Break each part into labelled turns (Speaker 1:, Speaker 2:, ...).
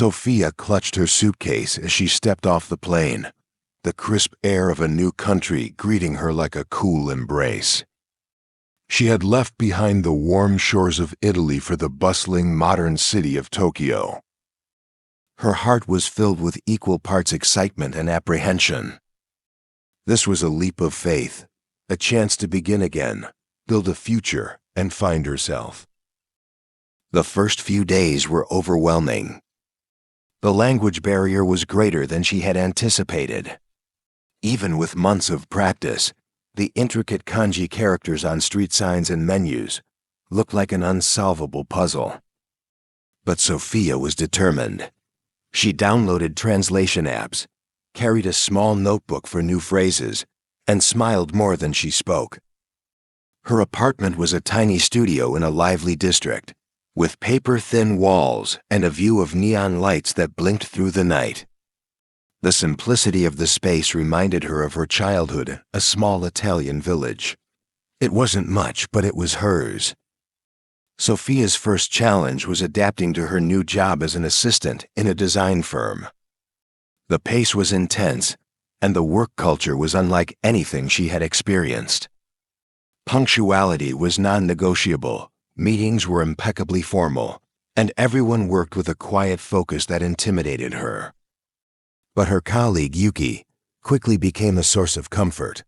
Speaker 1: Sophia clutched her suitcase as she stepped off the plane, the crisp air of a new country greeting her like a cool embrace. She had left behind the warm shores of Italy for the bustling modern city of Tokyo. Her heart was filled with equal parts excitement and apprehension. This was a leap of faith, a chance to begin again, build a future, and find herself. The first few days were overwhelming. The language barrier was greater than she had anticipated. Even with months of practice, the intricate kanji characters on street signs and menus looked like an unsolvable puzzle. But Sophia was determined. She downloaded translation apps, carried a small notebook for new phrases, and smiled more than she spoke. Her apartment was a tiny studio in a lively district, with paper-thin walls and a view of neon lights that blinked through the night. The simplicity of the space reminded her of her childhood, a small Italian village. It wasn't much, but it was hers. Sophia's first challenge was adapting to her new job as an assistant in a design firm. The pace was intense, and the work culture was unlike anything she had experienced. Punctuality was non-negotiable, meetings were impeccably formal, and everyone worked with a quiet focus that intimidated her. But her colleague Yuki quickly became a source of comfort.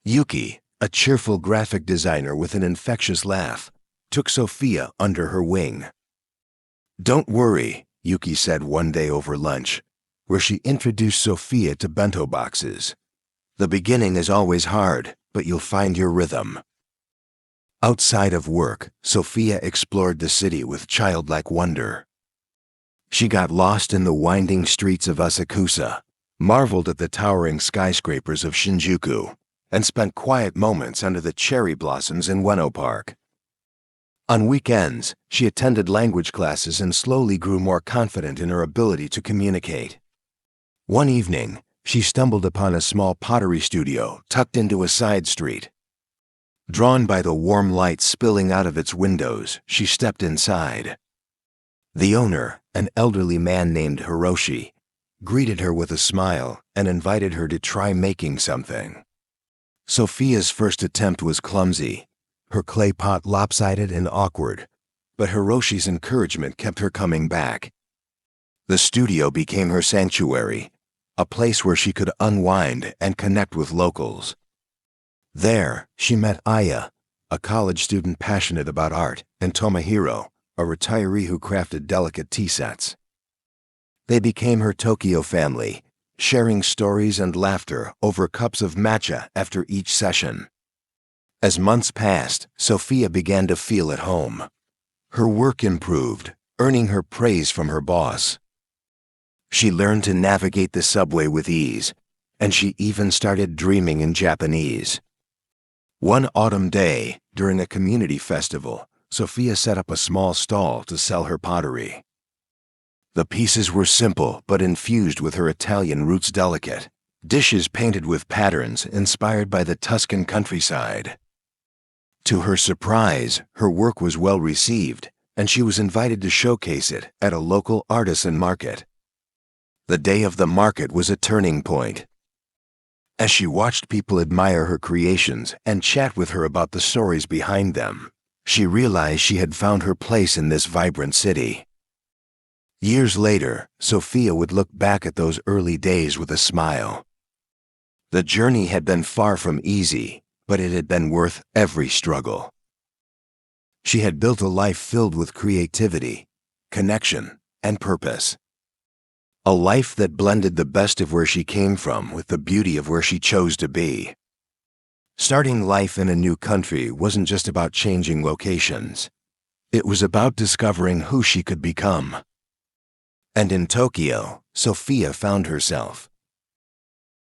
Speaker 1: Yuki, a cheerful graphic designer with an infectious laugh, took Sophia under her wing. "Don't worry," Yuki said one day over lunch, where she introduced Sophia to bento boxes. "The beginning is always hard, but you'll find your rhythm." Outside of work, Sophia explored the city with childlike wonder. She got lost in the winding streets of Asakusa, marveled at the towering skyscrapers of Shinjuku, and spent quiet moments under the cherry blossoms in Ueno Park. On weekends, she attended language classes and slowly grew more confident in her ability to communicate. One evening, she stumbled upon a small pottery studio tucked into a side street. Drawn by the warm light spilling out of its windows, she stepped inside. The owner, an elderly man named Hiroshi, greeted her with a smile and invited her to try making something. Sophia's first attempt was clumsy, her clay pot lopsided and awkward, but Hiroshi's encouragement kept her coming back. The studio became her sanctuary, a place where she could unwind and connect with locals. There, she met Aya, a college student passionate about art, and Tomohiro, a retiree who crafted delicate tea sets. They became her Tokyo family, sharing stories and laughter over cups of matcha after each session. As months passed, Sophia began to feel at home. Her work improved, earning her praise from her boss. She learned to navigate the subway with ease, and she even started dreaming in Japanese. One autumn day, during a community festival, Sophia set up a small stall to sell her pottery. The pieces were simple but infused with her Italian roots delicate, dishes painted with patterns inspired by the Tuscan countryside. To her surprise, her work was well received, and she was invited to showcase it at a local artisan market. The day of the market was a turning point. As she watched people admire her creations and chat with her about the stories behind them, she realized she had found her place in this vibrant city. Years later, Sophia would look back at those early days with a smile. The journey had been far from easy, but it had been worth every struggle. She had built a life filled with creativity, connection, and purpose. A life that blended the best of where she came from with the beauty of where she chose to be. Starting life in a new country wasn't just about changing locations. It was about discovering who she could become. And in Tokyo, Sophia found herself.